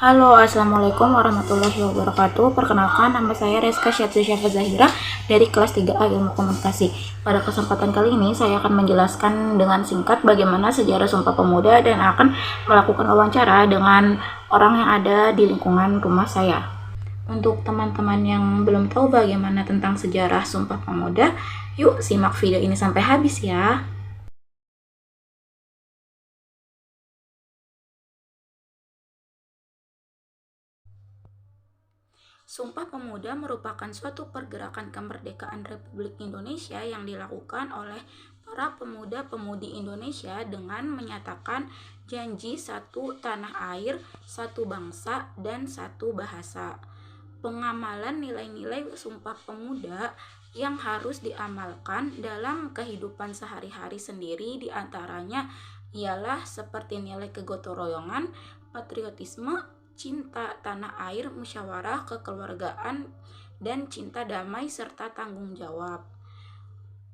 Halo, Assalamualaikum warahmatullahi wabarakatuh. Perkenalkan, nama saya Reska Syafa Zahira dari kelas 3A Ilmu Komunikasi. Pada kesempatan kali ini, saya akan menjelaskan dengan singkat bagaimana sejarah Sumpah Pemuda dan akan melakukan wawancara dengan orang yang ada di lingkungan rumah saya. Untuk teman-teman yang belum tahu bagaimana tentang sejarah Sumpah Pemuda, yuk simak video ini sampai habis ya. Sumpah Pemuda merupakan suatu pergerakan kemerdekaan Republik Indonesia yang dilakukan oleh para pemuda-pemudi Indonesia dengan menyatakan janji satu tanah air, satu bangsa, dan satu bahasa. Pengamalan nilai-nilai Sumpah Pemuda yang harus diamalkan dalam kehidupan sehari-hari sendiri diantaranya ialah seperti nilai kegotong royongan, patriotisme, cinta tanah air, musyawarah, kekeluargaan, dan cinta damai serta tanggung jawab.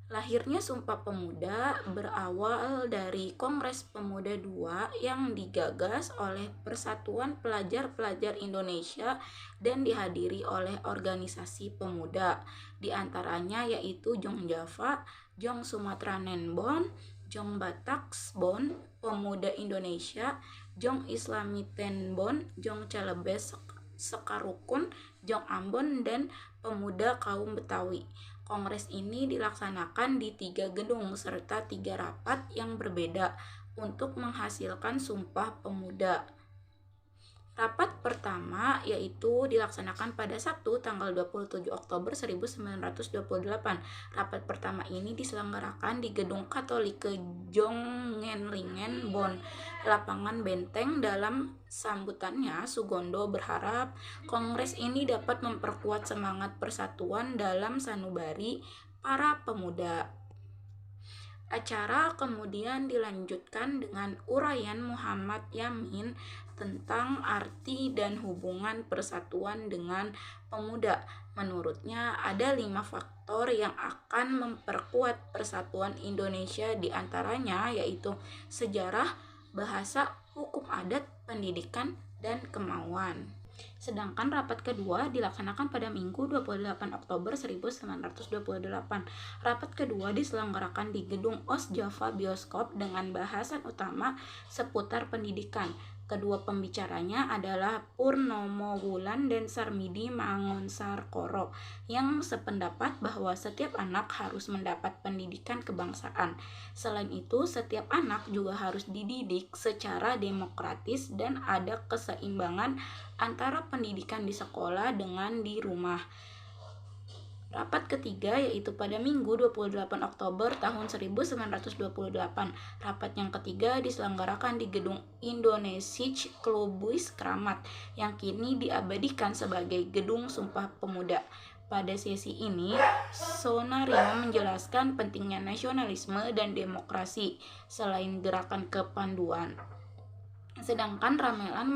Lahirnya Sumpah Pemuda berawal dari Kongres Pemuda II yang digagas oleh Persatuan Pelajar-Pelajar Indonesia dan dihadiri oleh organisasi pemuda, di antaranya yaitu Jong Java, Jong Sumatera Nenbon, Jong Bataksbon, Pemuda Indonesia, Jong Islami Tenbon, Jong Celebes Sekarukun, Jong Ambon, dan Pemuda Kaum Betawi. Kongres ini dilaksanakan di 3 gedung serta 3 rapat yang berbeda untuk menghasilkan Sumpah Pemuda. Rapat pertama yaitu dilaksanakan pada Sabtu tanggal 27 Oktober 1928. Rapat pertama ini diselenggarakan di Gedung Katolik Jongenlingen, Bonn. Lapangan Benteng. Dalam sambutannya, Sugondo berharap kongres ini dapat memperkuat semangat persatuan dalam sanubari para pemuda. Acara kemudian dilanjutkan dengan uraian Muhammad Yamin tentang arti dan hubungan persatuan dengan pemuda. Menurutnya ada 5 faktor yang akan memperkuat persatuan Indonesia, diantaranya yaitu sejarah, bahasa, hukum adat, pendidikan, dan kemauan. Sedangkan rapat kedua dilaksanakan pada Minggu 28 Oktober 1928. Rapat kedua diselenggarakan di Gedung OS Java Bioskop dengan bahasan utama seputar pendidikan. Kedua pembicaranya adalah Purnomo Wulan dan Sarmidi Mangonsarkoro yang sependapat bahwa setiap anak harus mendapat pendidikan kebangsaan. Selain itu, setiap anak juga harus dididik secara demokratis dan ada keseimbangan antara pendidikan di sekolah dengan di rumah. Rapat ketiga yaitu pada Minggu 28 Oktober tahun 1928. Rapat yang ketiga diselenggarakan di Gedung Indonesisch Clubhuis Kramat yang kini diabadikan sebagai Gedung Sumpah Pemuda. Pada sesi ini, Sonario menjelaskan pentingnya nasionalisme dan demokrasi selain gerakan kepanduan. Sedangkan Ramelan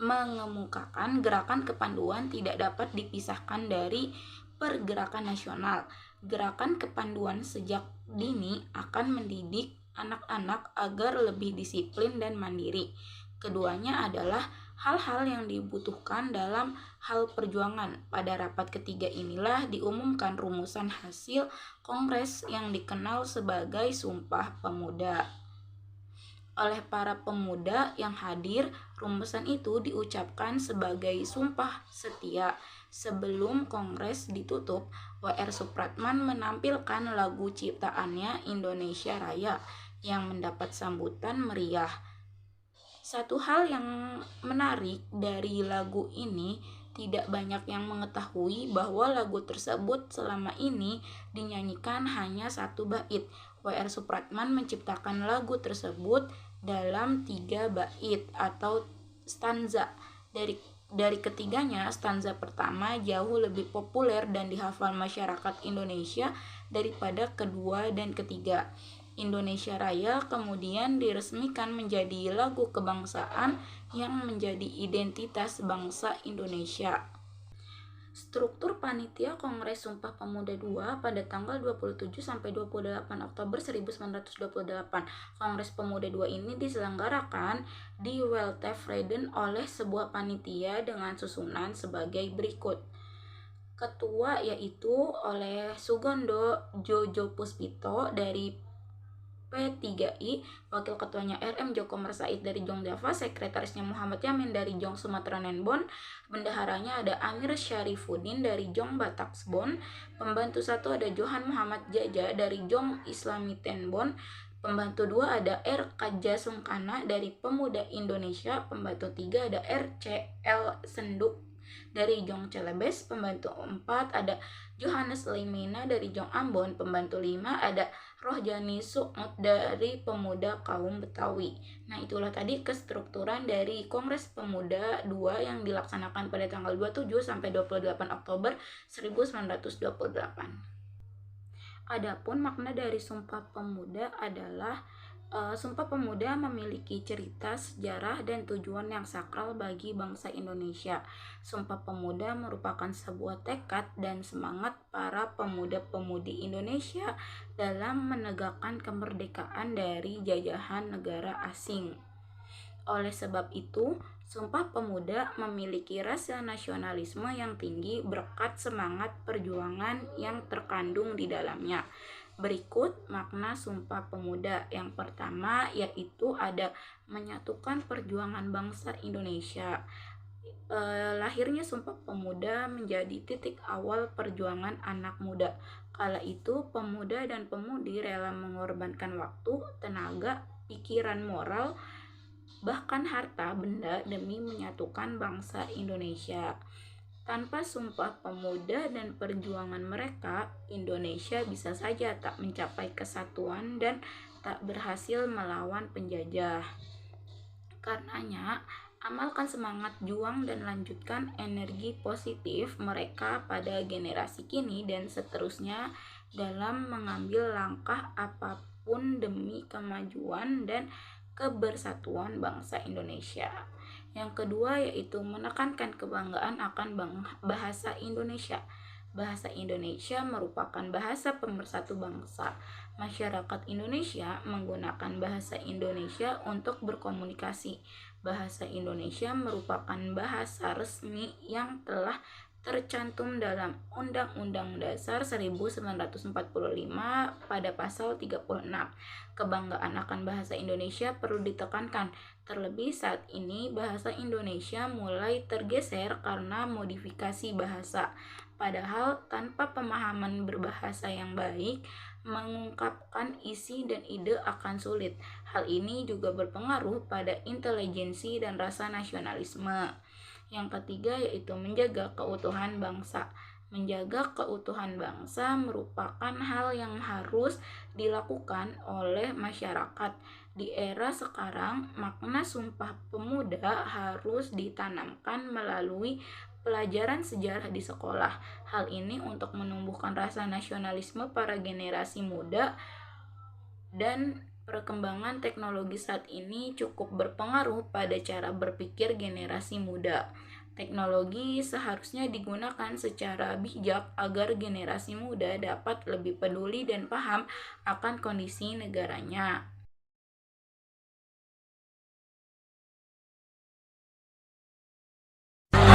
mengemukakan gerakan kepanduan tidak dapat dipisahkan dari pergerakan nasional. Gerakan kepanduan sejak dini akan mendidik anak-anak agar lebih disiplin dan mandiri. Keduanya adalah hal-hal yang dibutuhkan dalam hal perjuangan. Pada rapat ketiga inilah diumumkan rumusan hasil kongres yang dikenal sebagai Sumpah Pemuda. Oleh para pemuda yang hadir, rumusan itu diucapkan sebagai sumpah setia. Sebelum kongres ditutup, W.R. Supratman menampilkan lagu ciptaannya Indonesia Raya yang mendapat sambutan meriah. Satu hal yang menarik dari lagu ini, tidak banyak yang mengetahui bahwa lagu tersebut selama ini dinyanyikan hanya satu bait. W.R. Supratman menciptakan lagu tersebut dalam 3 bait atau stanza. Dari ketiganya, stanza pertama jauh lebih populer dan dihafal masyarakat Indonesia daripada kedua dan ketiga. Indonesia Raya kemudian diresmikan menjadi lagu kebangsaan yang menjadi identitas bangsa Indonesia. Struktur Panitia Kongres Sumpah Pemuda II pada tanggal 27 sampai 28 Oktober 1928. Kongres Pemuda II ini diselenggarakan di Weltevreden oleh sebuah panitia dengan susunan sebagai berikut. Ketua yaitu oleh Sugondo Jojo Puspito dari P3I, wakil ketuanya RM Joko Mersaid dari Jong Java, sekretarisnya Muhammad Yamin dari Jong Sumatera Nenbon, bendaharanya ada Amir Syarifuddin dari Jong Bataksbon, pembantu 1 ada Johan Muhammad Jaja dari Jong Islami Tenbon, pembantu 2 ada R. Kaja Sungkana dari Pemuda Indonesia, pembantu 3 ada RCL Senduk dari Jong Celebes, pembantu 4 ada Johannes Limina dari Jong Ambon, pembantu 5 ada Rohjani Sukmut dari Pemuda Kaum Betawi. Nah, itulah tadi kestrukturan dari Kongres Pemuda II yang dilaksanakan pada tanggal 27 sampai 28 Oktober 1928. Adapun makna dari Sumpah Pemuda adalah Sumpah Pemuda memiliki cerita, sejarah, dan tujuan yang sakral bagi bangsa Indonesia. Sumpah Pemuda merupakan sebuah tekad dan semangat para pemuda-pemudi Indonesia dalam menegakkan kemerdekaan dari jajahan negara asing. Oleh sebab itu, Sumpah Pemuda memiliki rasa nasionalisme yang tinggi berkat semangat perjuangan yang terkandung di dalamnya. Berikut makna Sumpah Pemuda. Yang pertama yaitu ada menyatukan perjuangan bangsa Indonesia. Lahirnya Sumpah Pemuda menjadi titik awal perjuangan anak muda. Kala itu pemuda dan pemudi rela mengorbankan waktu, tenaga, pikiran, moral, bahkan harta benda demi menyatukan bangsa Indonesia. Tanpa Sumpah Pemuda dan perjuangan mereka, Indonesia bisa saja tak mencapai kesatuan dan tak berhasil melawan penjajah. Karenanya, amalkan semangat juang dan lanjutkan energi positif mereka pada generasi kini dan seterusnya dalam mengambil langkah apapun demi kemajuan dan kebersatuan bangsa Indonesia. Yang kedua yaitu menekankan kebanggaan akan bahasa Indonesia. Bahasa Indonesia merupakan bahasa pemersatu bangsa. Masyarakat Indonesia menggunakan bahasa Indonesia untuk berkomunikasi. Bahasa Indonesia merupakan bahasa resmi yang telah tercantum dalam Undang-Undang Dasar 1945 pada pasal 36. Kebanggaan akan bahasa Indonesia perlu ditekankan, terlebih saat ini bahasa Indonesia mulai tergeser karena modifikasi bahasa. Padahal tanpa pemahaman berbahasa yang baik, mengungkapkan isi dan ide akan sulit. Hal ini juga berpengaruh pada intelijensi dan rasa nasionalisme. Yang ketiga yaitu menjaga keutuhan bangsa. Menjaga keutuhan bangsa merupakan hal yang harus dilakukan oleh masyarakat. Di era sekarang, makna Sumpah Pemuda harus ditanamkan melalui pelajaran sejarah di sekolah. Hal ini untuk menumbuhkan rasa nasionalisme para generasi muda, dan perkembangan teknologi saat ini cukup berpengaruh pada cara berpikir generasi muda. Teknologi seharusnya digunakan secara bijak agar generasi muda dapat lebih peduli dan paham akan kondisi negaranya.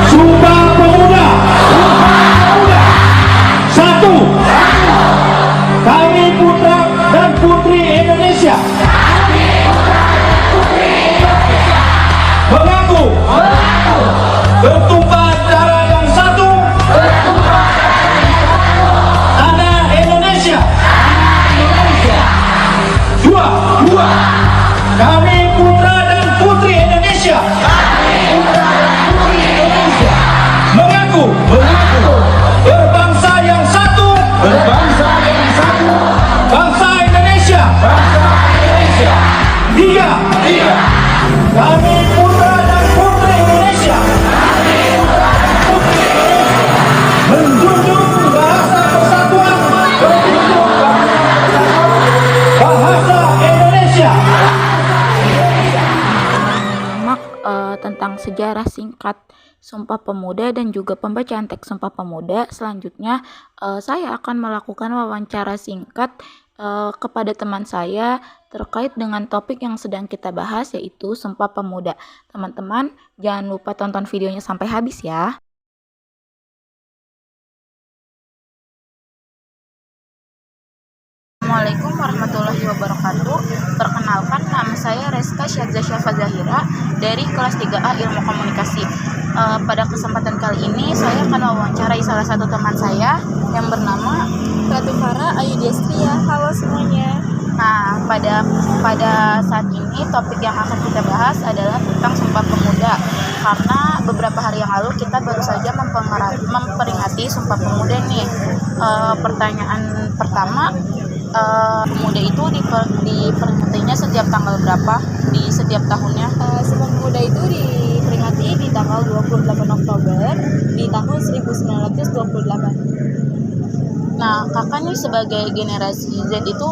Sumpah Pemuda. Satu. Kami putra dan putri Indonesia mengaku bertumpah darah yang satu, tanah Indonesia. Dua. Kami putra dan putri Indonesia mengaku berbangsa yang satu, bangsa Indonesia. Tiga. Kami putra dan putri Indonesia menjunjung bahasa persatuan, bahasa Indonesia. tentang sejarah singkat Sumpah Pemuda dan juga pembacaan teks Sumpah Pemuda. Selanjutnya saya akan melakukan wawancara singkat kepada teman saya terkait dengan topik yang sedang kita bahas, yaitu Sumpah Pemuda. Teman-teman, jangan lupa tonton videonya sampai habis ya. Assalamualaikum warahmatullahi wabarakatuh. Perkenalkan, nama saya Reska Syadzah Syafa Zahira dari kelas 3A Ilmu Komunikasi. Pada kesempatan kali ini saya akan mewawancarai salah satu teman saya yang bernama Ratu Farah Ayu Destria. Halo semuanya. Nah, pada saat ini topik yang akan kita bahas adalah tentang Sumpah Pemuda. Karena beberapa hari yang lalu kita baru saja memperingati Sumpah Pemuda nih. Pertanyaan pertama, pemuda itu diperingatinya setiap tanggal berapa di setiap tahunnya? Sumpah Pemuda itu diperingati di tanggal 28 Oktober di tahun 1928. Nah, kakak nih sebagai generasi Z itu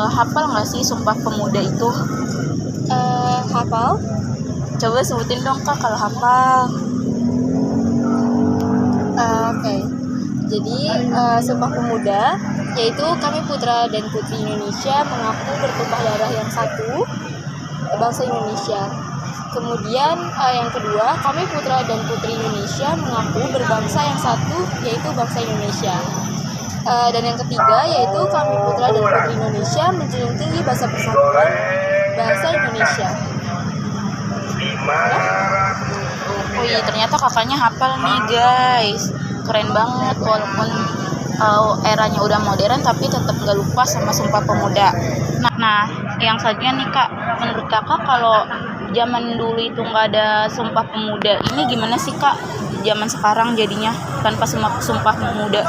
hafal nggak sih Sumpah Pemuda itu? Hafal? Coba sebutin dong kak kalau hafal. Oke. Jadi Sumpah Pemuda yaitu kami putra dan putri Indonesia mengaku bertumpah darah yang satu, bangsa Indonesia. Kemudian yang kedua, kami putra dan putri Indonesia mengaku berbangsa yang satu, yaitu bangsa Indonesia. Dan yang ketiga yaitu kami putra dan putri Indonesia menjunjung tinggi bahasa persatuan, bahasa Indonesia. Oh iya, ternyata kakaknya hafal nih guys, keren banget. Walaupun eranya udah modern tapi tetap gak lupa sama Sumpah Pemuda. Nah, yang selanjutnya nih kak, menurut kakak kalau zaman dulu itu nggak ada Sumpah Pemuda, ini gimana sih kak zaman sekarang jadinya tanpa Sumpah Pemuda?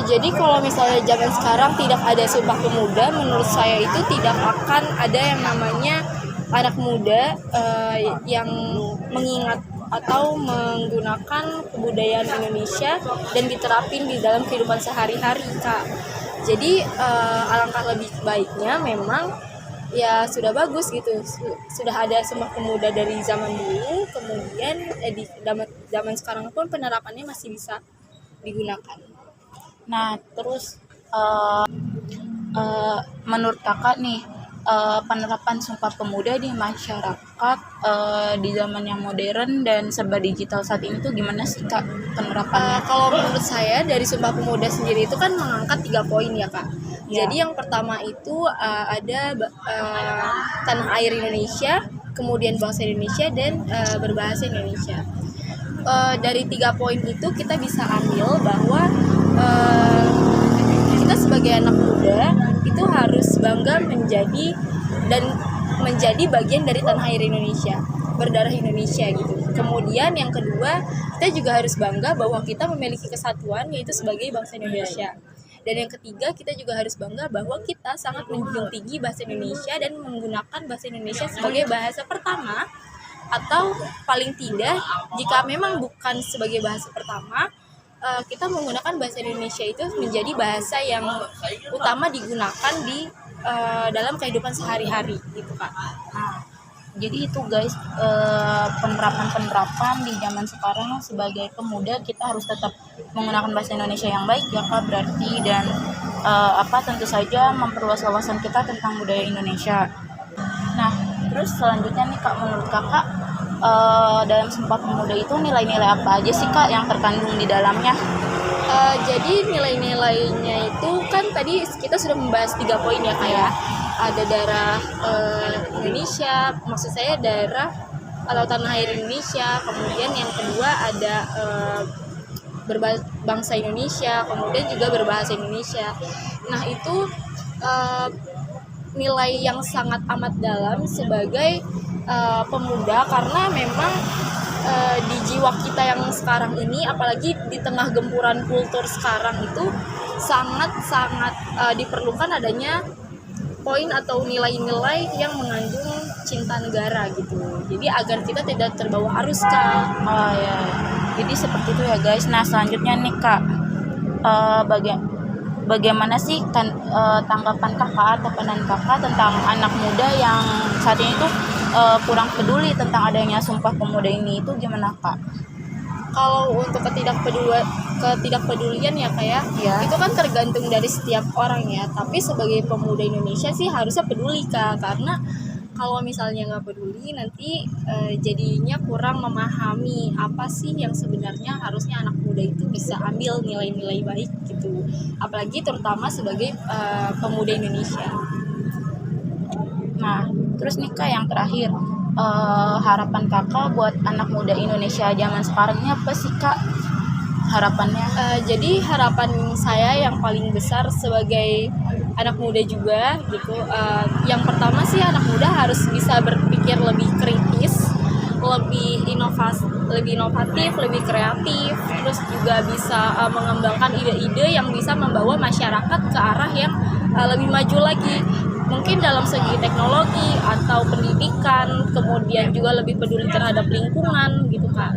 Jadi kalau misalnya zaman sekarang tidak ada Sumpah Pemuda, menurut saya itu tidak akan ada yang namanya anak muda yang mengingat atau menggunakan kebudayaan Indonesia dan diterapin di dalam kehidupan sehari-hari, Kak. Jadi alangkah lebih baiknya memang ya sudah bagus gitu, sudah ada Sumpah Pemuda dari zaman dulu, kemudian di zaman sekarang pun penerapannya masih bisa digunakan. Nah, terus menurut kakak nih, penerapan Sumpah Pemuda di masyarakat di zaman yang modern dan serba digital saat ini tuh gimana sih kak penerapannya? Kalau menurut saya dari Sumpah Pemuda sendiri itu kan mengangkat 3 poin ya kak. Ya. Jadi yang pertama itu ada tanah air Indonesia, kemudian bangsa Indonesia dan berbahasa Indonesia. Dari 3 poin itu kita bisa ambil bahwa kita sebagai anak muda itu harus bangga menjadi bagian dari tanah air Indonesia, berdarah Indonesia gitu. Kemudian yang kedua, kita juga harus bangga bahwa kita memiliki kesatuan yaitu sebagai bangsa Indonesia. Dan yang ketiga, kita juga harus bangga bahwa kita sangat menjunjung tinggi bahasa Indonesia dan menggunakan bahasa Indonesia sebagai bahasa pertama, atau paling tidak jika memang bukan sebagai bahasa pertama, kita menggunakan bahasa Indonesia itu menjadi bahasa yang utama digunakan di dalam kehidupan sehari-hari gitu kak. Nah, jadi itu guys, penerapan di zaman sekarang sebagai pemuda kita harus tetap menggunakan bahasa Indonesia yang baik ya kak, berarti, dan tentu saja memperluas wawasan kita tentang budaya Indonesia. Nah, terus selanjutnya nih kak, menurut kakak dalam Sumpah Pemuda itu nilai-nilai apa aja sih kak yang terkandung di dalamnya? Jadi nilai-nilainya itu kan tadi kita sudah membahas 3 poin ya kak ya. Ada darah Indonesia, maksud saya darah atau tanah air Indonesia. Kemudian yang kedua ada berbangsa Indonesia, kemudian juga berbahasa Indonesia. Nah itu nilai yang sangat amat dalam sebagai pemuda, karena memang di jiwa kita yang sekarang ini, apalagi di tengah gempuran kultur sekarang itu sangat-sangat diperlukan adanya poin atau nilai-nilai yang mengandung cinta negara gitu. Jadi agar kita tidak terbawa arus kak. Oh ya, jadi seperti itu ya guys. Nah selanjutnya nih kak, bagaimana sih tanggapan kakak atau pandangan kakak tentang anak muda yang saat ini tuh kurang peduli tentang adanya Sumpah Pemuda ini, itu gimana Kak? Kalau untuk ketidakpedulian ya kayak itu kan tergantung dari setiap orang ya, tapi sebagai pemuda Indonesia sih harusnya peduli Kak, karena kalau misalnya nggak peduli nanti jadinya kurang memahami apa sih yang sebenarnya harusnya anak muda itu bisa ambil nilai-nilai baik gitu, apalagi terutama sebagai pemuda Indonesia. Nah, terus nih Kak, yang terakhir, harapan Kakak buat anak muda Indonesia zaman sekarang ini apa sih Kak harapannya? Jadi harapan saya yang paling besar sebagai anak muda juga gitu, yang pertama sih anak muda harus bisa berpikir lebih kritis, lebih inovatif, lebih kreatif, terus juga bisa mengembangkan ide-ide yang bisa membawa masyarakat ke arah yang lebih maju lagi. Mungkin dalam segi teknologi atau pendidikan, kemudian juga lebih peduli terhadap lingkungan gitu Kak.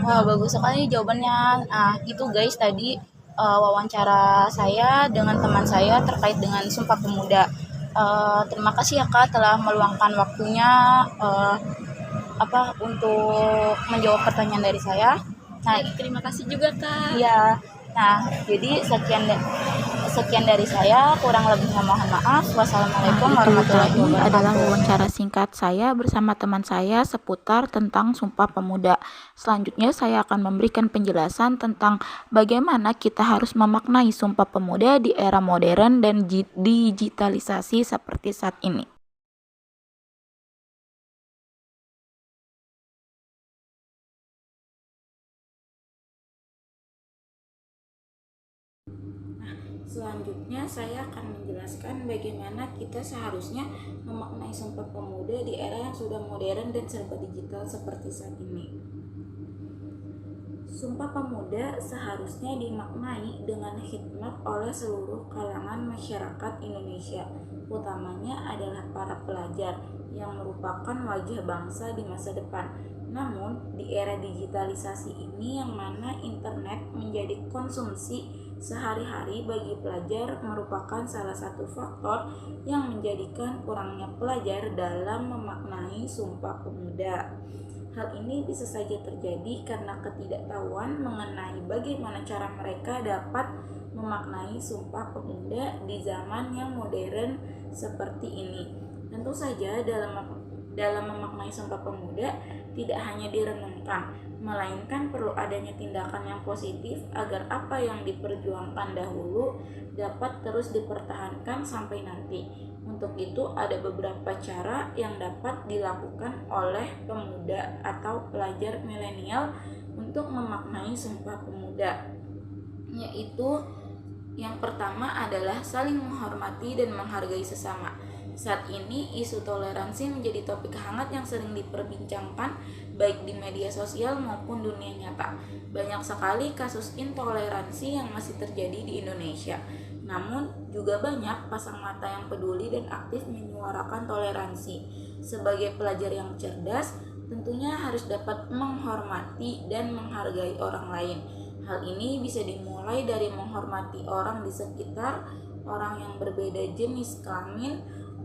Wah, bagus sekali jawabannya. Nah, itu guys tadi wawancara saya dengan teman saya terkait dengan Sumpah Pemuda. Terima kasih ya Kak telah meluangkan waktunya untuk menjawab pertanyaan dari saya. Nah, Terima kasih juga Kak. iya. Nah, jadi sekian dari saya, kurang lebihnya mohon maaf. Wassalamualaikum warahmatullahi Tadi adalah wabarakatuh. wawancara singkat saya bersama teman saya seputar tentang Sumpah Pemuda. Selanjutnya saya akan memberikan penjelasan tentang bagaimana kita harus memaknai Sumpah Pemuda di era modern dan digitalisasi seperti saat ini. Selanjutnya saya akan menjelaskan bagaimana kita seharusnya memaknai Sumpah Pemuda di era yang sudah modern dan serba digital seperti saat ini. Sumpah Pemuda seharusnya dimaknai dengan hikmat oleh seluruh kalangan masyarakat Indonesia, utamanya adalah para pelajar yang merupakan wajah bangsa di masa depan. Namun, di era digitalisasi ini yang mana internet menjadi konsumsi sehari-hari bagi pelajar merupakan salah satu faktor yang menjadikan kurangnya pelajar dalam memaknai Sumpah Pemuda. Hal ini bisa saja terjadi karena ketidaktahuan mengenai bagaimana cara mereka dapat memaknai Sumpah Pemuda di zaman yang modern seperti ini. Tentu saja dalam memaknai Sumpah Pemuda tidak hanya direnungkan, melainkan perlu adanya tindakan yang positif agar apa yang diperjuangkan dahulu dapat terus dipertahankan sampai nanti. Untuk itu ada beberapa cara yang dapat dilakukan oleh pemuda atau pelajar milenial untuk memaknai Sumpah Pemuda, yaitu yang pertama adalah saling menghormati dan menghargai sesama. Saat ini isu toleransi menjadi topik hangat yang sering diperbincangkan baik di media sosial maupun dunia nyata. Banyak sekali kasus intoleransi yang masih terjadi di Indonesia. Namun juga banyak pasang mata yang peduli dan aktif menyuarakan toleransi. Sebagai pelajar yang cerdas, tentunya harus dapat menghormati dan menghargai orang lain. Hal ini bisa dimulai dari menghormati orang di sekitar, orang yang berbeda jenis kelamin,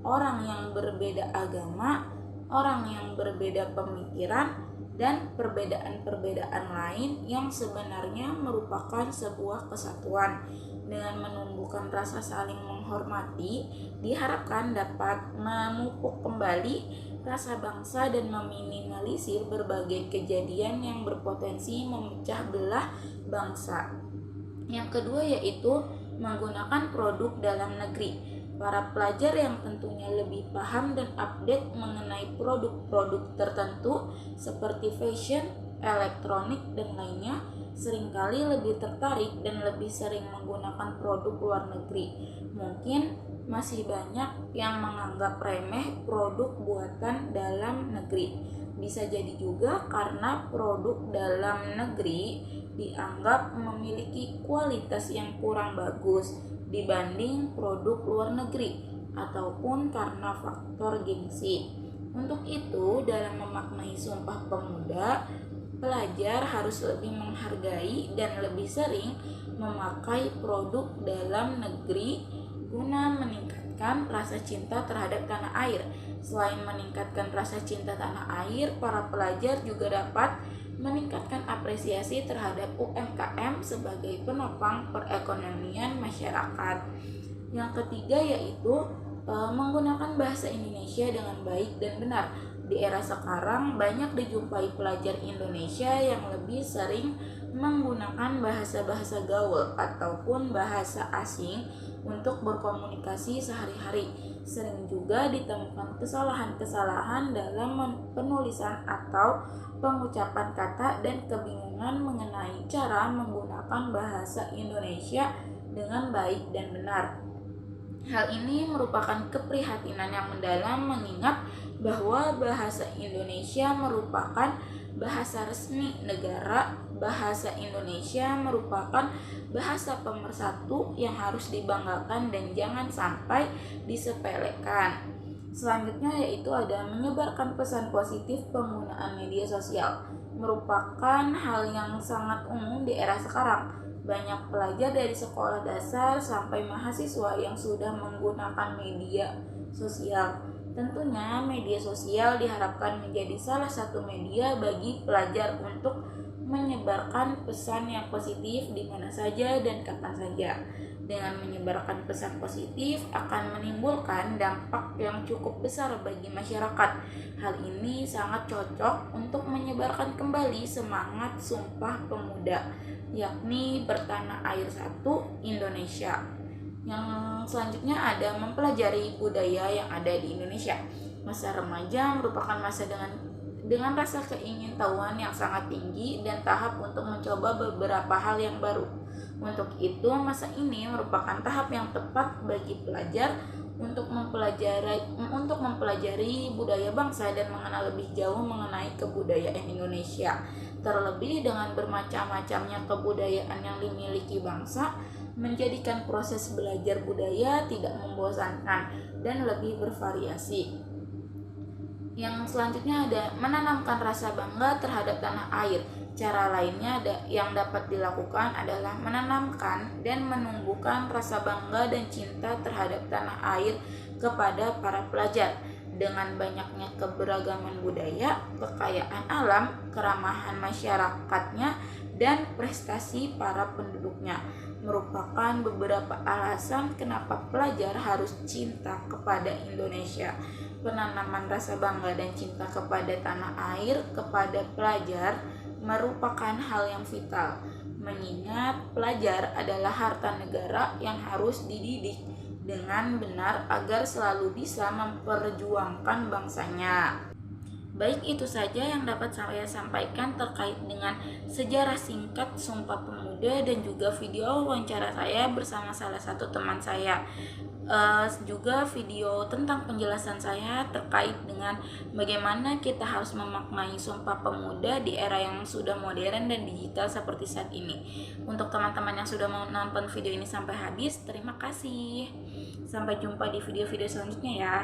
orang yang berbeda agama, orang yang berbeda pemikiran, dan perbedaan-perbedaan lain yang sebenarnya merupakan sebuah kesatuan. Dengan menumbuhkan rasa saling menghormati, diharapkan dapat memupuk kembali rasa bangsa dan meminimalisir berbagai kejadian yang berpotensi memecah belah bangsa. Yang kedua yaitu menggunakan produk dalam negeri. Para pelajar yang tentunya lebih paham dan update mengenai produk-produk tertentu seperti fashion, elektronik, dan lainnya seringkali lebih tertarik dan lebih sering menggunakan produk luar negeri. Mungkin masih banyak yang menganggap remeh produk buatan dalam negeri. Bisa jadi juga karena produk dalam negeri dianggap memiliki kualitas yang kurang bagus dibanding produk luar negeri, ataupun karena faktor gengsi. Untuk itu, dalam memaknai Sumpah Pemuda, pelajar harus lebih menghargai dan lebih sering memakai produk dalam negeri guna meningkatkan meningkatkan rasa cinta terhadap tanah air. Selain meningkatkan rasa cinta tanah air, para pelajar juga dapat meningkatkan apresiasi terhadap UMKM sebagai penopang perekonomian masyarakat. Yang ketiga yaitu menggunakan bahasa Indonesia dengan baik dan benar. Di era sekarang banyak dijumpai pelajar Indonesia yang lebih sering menggunakan bahasa-bahasa gaul ataupun bahasa asing untuk berkomunikasi sehari-hari. Sering juga ditemukan kesalahan-kesalahan dalam penulisan atau pengucapan kata dan kebingungan mengenai cara menggunakan bahasa Indonesia dengan baik dan benar. Hal ini merupakan keprihatinan yang mendalam mengingat bahwa bahasa Indonesia merupakan bahasa resmi negara. Bahasa Indonesia merupakan bahasa pemersatu yang harus dibanggakan dan jangan sampai disepelekan. Selanjutnya yaitu ada menyebarkan pesan positif penggunaan media sosial. Merupakan hal yang sangat umum di era sekarang. Banyak pelajar dari sekolah dasar sampai mahasiswa yang sudah menggunakan media sosial. Tentunya media sosial diharapkan menjadi salah satu media bagi pelajar untuk menyebarkan pesan yang positif di mana saja dan kapan saja. Dengan menyebarkan pesan positif akan menimbulkan dampak yang cukup besar bagi masyarakat. Hal ini sangat cocok untuk menyebarkan kembali semangat Sumpah Pemuda, yakni Bertanah Air Satu Indonesia. Yang selanjutnya ada mempelajari budaya yang ada di Indonesia. Masa remaja merupakan masa dengan rasa keingintahuan yang sangat tinggi dan tahap untuk mencoba beberapa hal yang baru. Untuk itu, masa ini merupakan tahap yang tepat bagi pelajar untuk mempelajari budaya bangsa dan mengenal lebih jauh mengenai kebudayaan Indonesia. Terlebih dengan bermacam-macamnya kebudayaan yang dimiliki bangsa, menjadikan proses belajar budaya tidak membosankan dan lebih bervariasi. Yang selanjutnya ada menanamkan rasa bangga terhadap tanah air. Cara lainnya yang dapat dilakukan adalah menanamkan dan menumbuhkan rasa bangga dan cinta terhadap tanah air kepada para pelajar. Dengan banyaknya keberagaman budaya, kekayaan alam, keramahan masyarakatnya, dan prestasi para penduduknya merupakan beberapa alasan kenapa pelajar harus cinta kepada Indonesia. Penanaman rasa bangga dan cinta kepada tanah air kepada pelajar merupakan hal yang vital, mengingat pelajar adalah harta negara yang harus dididik dengan benar agar selalu bisa memperjuangkan bangsanya. Baik, itu saja yang dapat saya sampaikan terkait dengan sejarah singkat Sumpah Pemuda dan juga video wawancara saya bersama salah satu teman saya. Juga video tentang penjelasan saya terkait dengan bagaimana kita harus memaknai Sumpah Pemuda di era yang sudah modern dan digital seperti saat ini. Untuk teman-teman yang sudah menonton video ini sampai habis, terima kasih. Sampai jumpa di video-video selanjutnya ya.